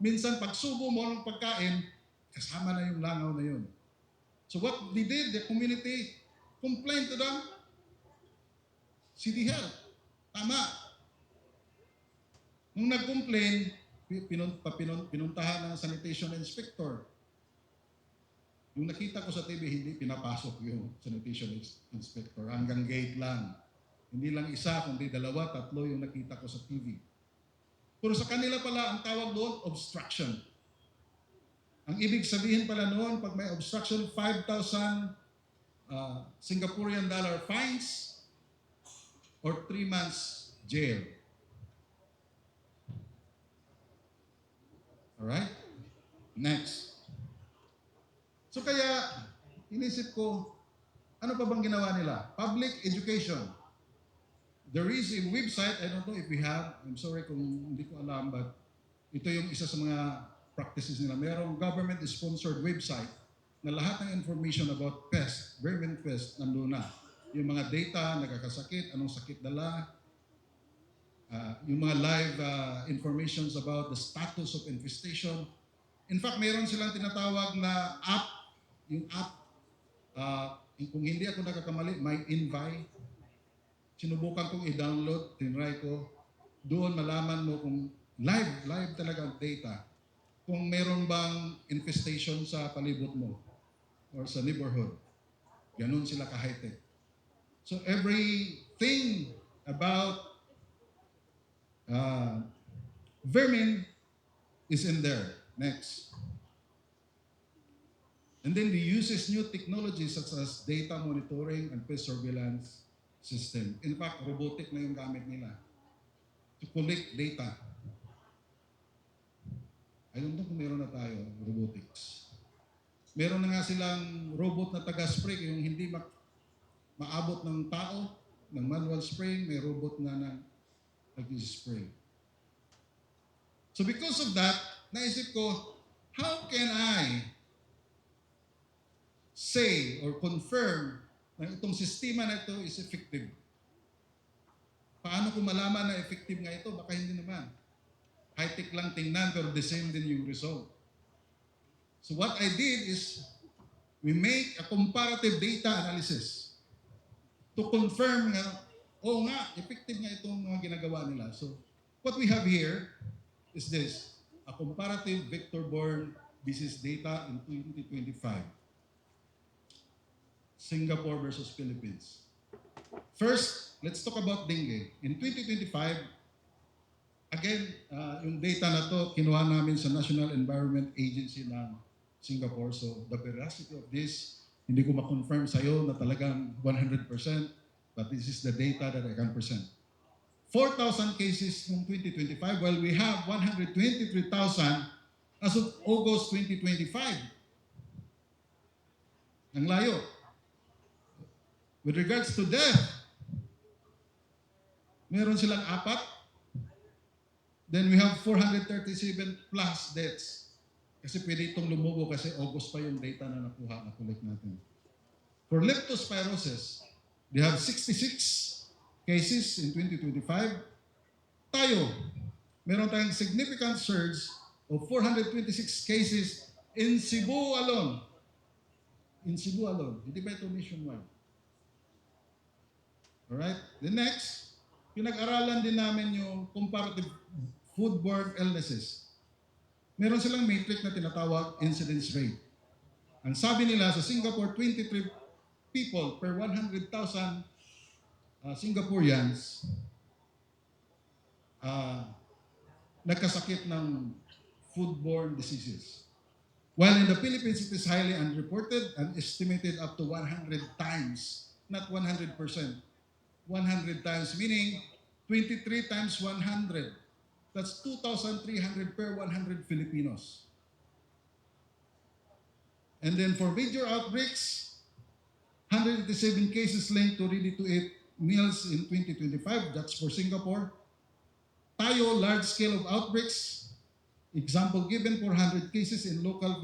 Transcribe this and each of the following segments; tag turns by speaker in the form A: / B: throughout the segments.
A: Minsan, pag subo mo ng pagkain, kasama na yung langaw na yun. So what they did, the community complained to the City Health. Tama. Nung nag-complain, pinuntahan ng sanitation inspector. Yung nakita ko sa TV, hindi pinapasok yung sanitation inspector. Hanggang gate lang. Hindi lang isa, kundi dalawa, tatlo yung nakita ko sa TV. Pero sa kanila pala, ang tawag doon, obstruction. Ang ibig sabihin pala noon, pag may obstruction, 5,000 Singaporean dollar fines or 3 months jail. Alright? Next. So kaya, inisip ko, ano pa bang ginawa nila? Public education. There is a website, I don't know if we have, I'm sorry kung hindi ko alam, but ito yung isa sa mga practices nila. Merong government-sponsored website na lahat ng information about pest, vermin pest, nandun na. Yung mga data, nagkakasakit, anong sakit dala, yung mga live informations about the status of infestation. In fact, mayroon silang tinatawag na app, yung app, kung hindi ako nakakamali, My Invite. Sinubukan kong i-download, tinry ko. Doon malaman mo kung live talaga ang data. Kung meron bang infestation sa palibot mo or sa neighborhood. Ganun sila ka-high-tech. So everything about vermin is in there. Next. And then they uses new technologies such as data monitoring and pest surveillance system. In fact, robotic na yung gamit nila to collect data. I don't know kung meron na tayo, robotics. Meron na nga silang robot na taga-spray, yung hindi maabot ng tao, ng manual spraying, may robot na nag-spray. So because of that, naisip ko, how can I say or confirm na itong sistema na ito is effective? Paano ko malaman na effective nga ito? Baka hindi naman. High-tech lang tingnan pero the same din yung result. So what I did is we make a comparative data analysis to confirm nga, oo nga, effective nga itong mga ginagawa nila. So what we have here is this, a comparative vector-borne disease data in 2025. Singapore versus Philippines. First, let's talk about dengue. In 2025, again, yung data na to, kinuha namin sa National Environment Agency ng Singapore. So, the veracity of this, hindi ko ma-confirm sa'yo na talagang 100%, but this is the data that I can present. 4,000 cases noong 2025, while we have 123,000 as of August 2025. Ang layo. With regards to death, meron silang 4. Then we have 437 plus deaths. Kasi pwede itong lumubo kasi August pa yung data na nakuha, na-collect natin. For leptospirosis, they have 66 cases in 2025. Tayo, meron tayong significant surge of 426 cases in Cebu alone. In Cebu alone. Hindi ba ito nationwide? Alright? The next, pinag-aralan din namin yung comparative foodborne illnesses. Meron silang matrix na tinatawag incidence rate. Ang sabi nila sa Singapore, 23 people per 100,000 Singaporeans nagkasakit ng foodborne diseases. While in the Philippines, it is highly unreported and estimated up to 100 times, not 100%. 100 times, meaning 23 times 100. That's 2,300 per 100 Filipinos. And then for major outbreaks, 187 cases linked to ready-to-eat meals in 2025. That's for Singapore. Tayo, large scale of outbreaks. Example given, 400 cases in local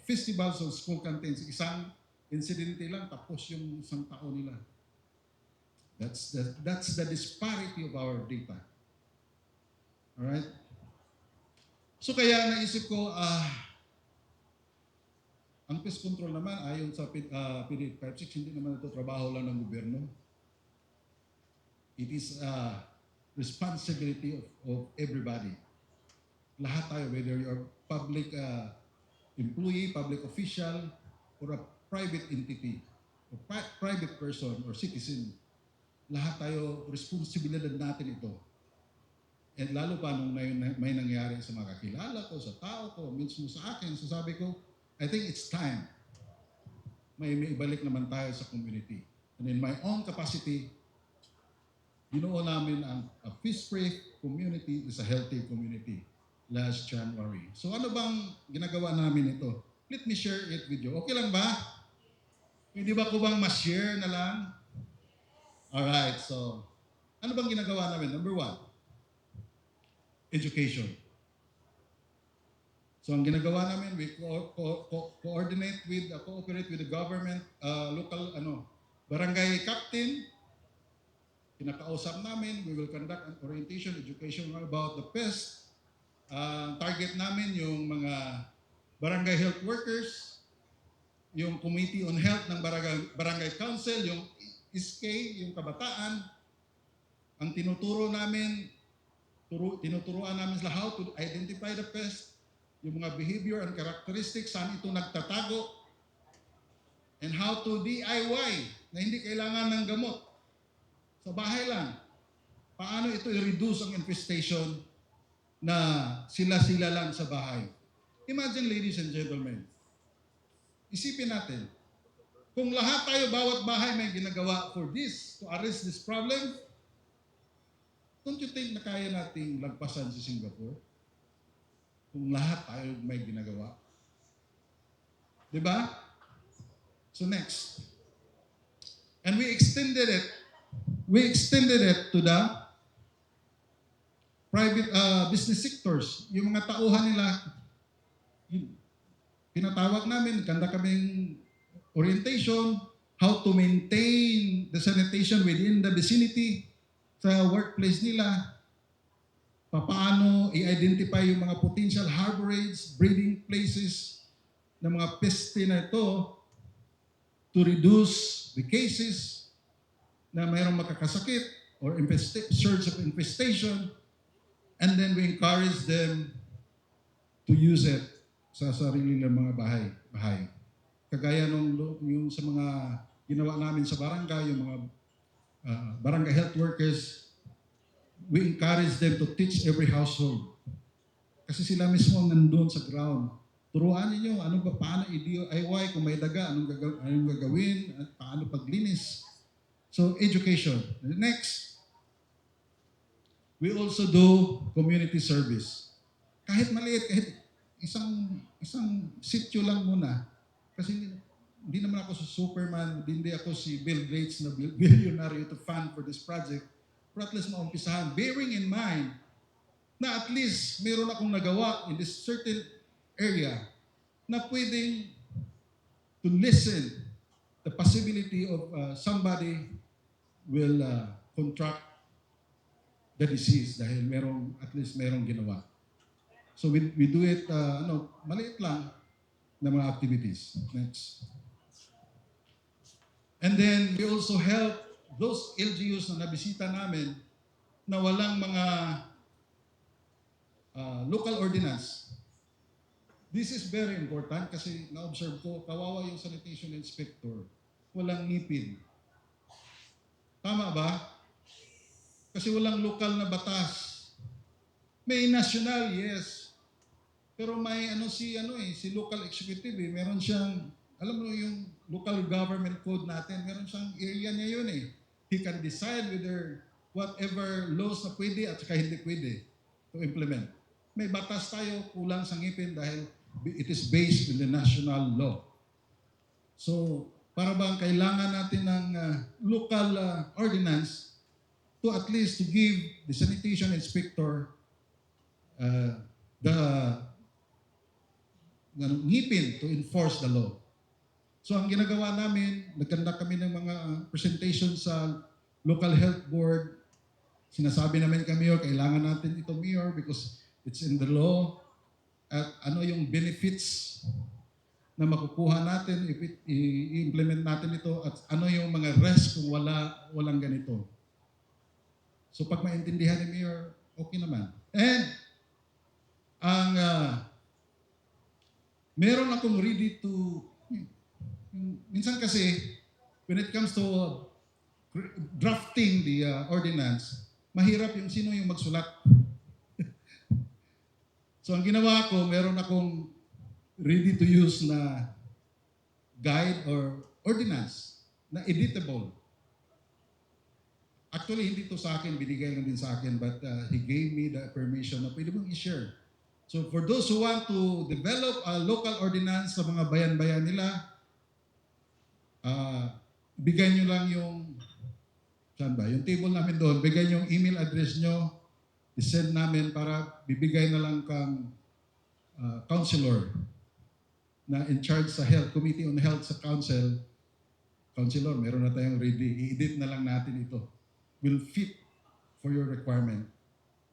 A: festivals or school canteens. Isang incidente lang, tapos yung isang tao nila. That's the disparity of our data. All right? So kaya naisip ko, ang pest control naman ayon sa PD 56, hindi naman ito trabaho lang ng gobyerno. It is a responsibility of everybody. Lahat tayo, whether you're public employee, public official, or a private entity, or private person, or citizen, lahat tayo, responsibilidad natin ito. And lalo pa nung may nangyari sa mga kakilala ko, sa tao ko, mismo sa akin, so sabi ko, I think it's time. May ibalik naman tayo sa community. And in my own capacity, binuo namin a fish-free community is a healthy community last January. So ano bang ginagawa namin ito? Let me share it with you. Okay lang ba? Hindi ba ko bang ma-share na lang? Alright, so ano bang ginagawa namin? Number 1, education. So ang ginagawa namin, we cooperate with the government, local barangay captain. Kinakausap namin, we will conduct an orientation, education about the pest. Target namin yung mga barangay health workers, yung committee on health ng barangay council, yung SK, yung kabataan. Ang tinuturuan namin sila how to identify the pest, yung mga behavior and characteristics, saan ito nagtatago, and how to DIY na hindi kailangan ng gamot. Sa bahay lang. Paano ito i-reduce ang infestation na sila-sila lang sa bahay. Imagine, ladies and gentlemen, isipin natin, kung lahat tayo, bawat bahay may ginagawa for this, to arrest this problem, don't you think na kaya nating lagpasan si Singapore? Kung lahat tayo may ginagawa. Diba? So next. And we extended it to the private business sectors. Yung mga tauhan nila, pinatawag namin, kanda kaming orientation, how to maintain the sanitation within the vicinity sa workplace nila, paano i-identify yung mga potential harborages, breeding places ng mga peste na ito to reduce the cases na mayroong makakasakit or surge of infestation, and then we encourage them to use it sa sarili ng mga bahay. Kagaya yung sa mga ginawa namin sa barangay, yung mga barangay health workers, we encourage them to teach every household. Kasi sila mismo nandun sa ground. Turuan ninyo, paano i-DIY, kung may daga, anong gagawin, at paano paglinis. So, education. Next, we also do community service. Kahit maliit, kahit isang sityo lang muna. Kasi hindi naman ako si Superman, hindi ako si Bill Gates na billionaire to fund for this project. Pero at least maumpisahan, bearing in mind na at least meron akong nagawa in this certain area na pwedeng to lessen the possibility of somebody will contract the disease dahil at least merong ginawa. So we do it, maliit lang na mga activities. Next. And then we also help those LGUs na nabisita namin na walang mga local ordinance. This is very important kasi na-observe ko, kawawa yung sanitation inspector, walang ngipin. Tama ba? Kasi walang lokal na batas. May national, yes. Pero may si local executive, meron siyang, alam mo yung local government code natin, meron siyang area niya yun eh. He can decide whether whatever laws na pwede at saka hindi pwede to implement. May batas tayo, kulang sa ngipin dahil it is based in the national law. So, para bang kailangan natin ng local ordinance to at least to give the sanitation inspector the ngipin to enforce the law. So ang ginagawa namin, nagkanda kami ng mga presentation sa local health board. Sinasabi namin kay Mayor, kailangan natin ito, Mayor, because it's in the law. at ano yung benefits na makukuha natin if i-implement natin ito at ano yung mga risk kung walang ganito. So pag maintindihan ni Mayor, okay naman. And ang meron akong ready to minsan kasi when it comes to drafting the ordinance, mahirap yung sino yung magsulat. So ang ginawa ko, meron akong ready to use na guide or ordinance na editable. Actually, hindi to sa akin, binigay lang din sa akin, but he gave me the permission na pwede mong i-share. So for those who want to develop a local ordinance sa mga bayan-bayan nila, bigay nyo lang yung, saan ba? Yung table namin doon, bigay nyo yung email address nyo, i-send namin para bibigay na lang kang counselor na in charge sa health, Committee on Health sa council. Counselor, meron na tayong ready. I-edit na lang natin ito. Will fit for your requirement.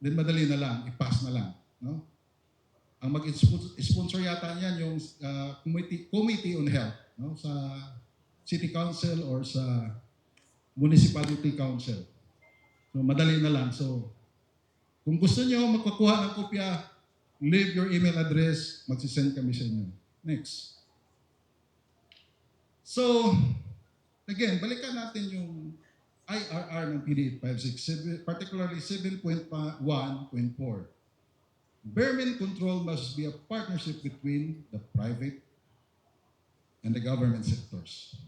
A: Then madali na lang, i-pass na lang. No? Ang mag-sponsor yata niyan yung Committee on Health, no? Sa City Council or sa Municipality Council. So madali na lang. So kung gusto niyo magkukuha ng kopya, leave your email address, magsisend kami sa inyo. Next. So, again, balikan natin yung IRR ng PD 856, particularly 7.1.4. Vermin control must be a partnership between the private and the government sectors.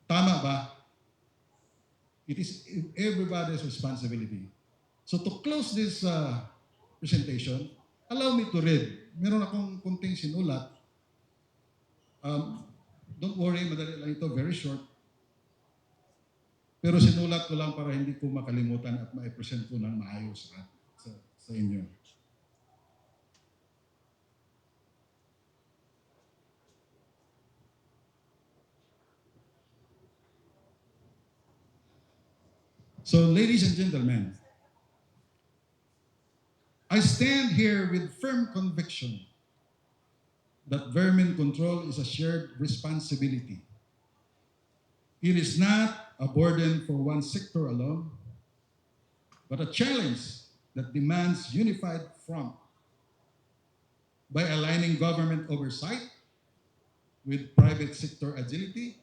A: Tama ba? It is everybody's responsibility. So to close this presentation, allow me to read. Meron akong kunting sinulat. Don't worry, madali lang ito, very short. Pero sinulat ko lang para hindi ko makalimutan at ma-present ko ng maayos sa inyo. So, ladies and gentlemen, I stand here with firm conviction that vermin control is a shared responsibility. It is not a burden for one sector alone, but a challenge that demands unified front. By aligning government oversight with private sector agility,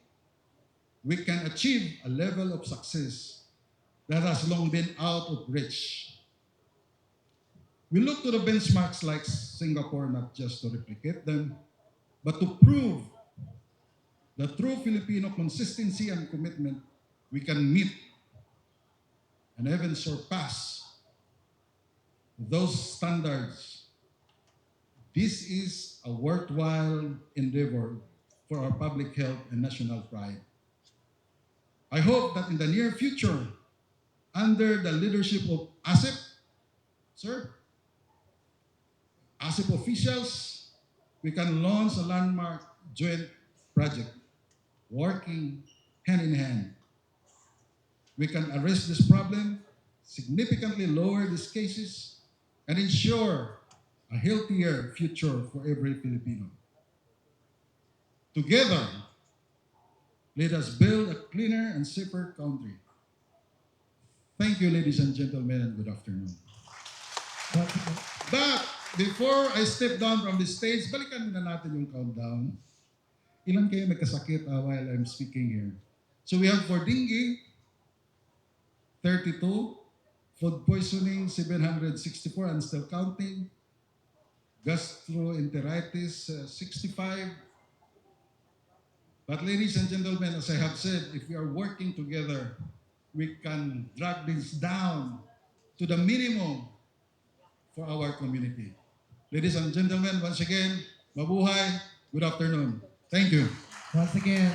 A: we can achieve a level of success that has long been out of reach. We look to the benchmarks like Singapore not just to replicate them, but to prove the true Filipino consistency and commitment we can meet and even surpass those standards. This is a worthwhile endeavor for our public health and national pride. I hope that in the near future, under the leadership of ASIP, ASIP officials, we can launch a landmark joint project working hand in hand. We can address this problem, significantly lower these cases, and ensure a healthier future for every Filipino. Together, let us build a cleaner and safer country. Thank you, ladies and gentlemen, and good afternoon. But before I step down from the stage, balikan muna natin yung countdown. Ilan kayo nagkasakit while I'm speaking here? So we have for dengue, 32, food poisoning, 764 and still counting, gastroenteritis, 65. But ladies and gentlemen, as I have said, if we are working together, we can drag this down to the minimum for our community. Ladies and gentlemen, once again, mabuhay, good afternoon. Thank you.
B: Once again,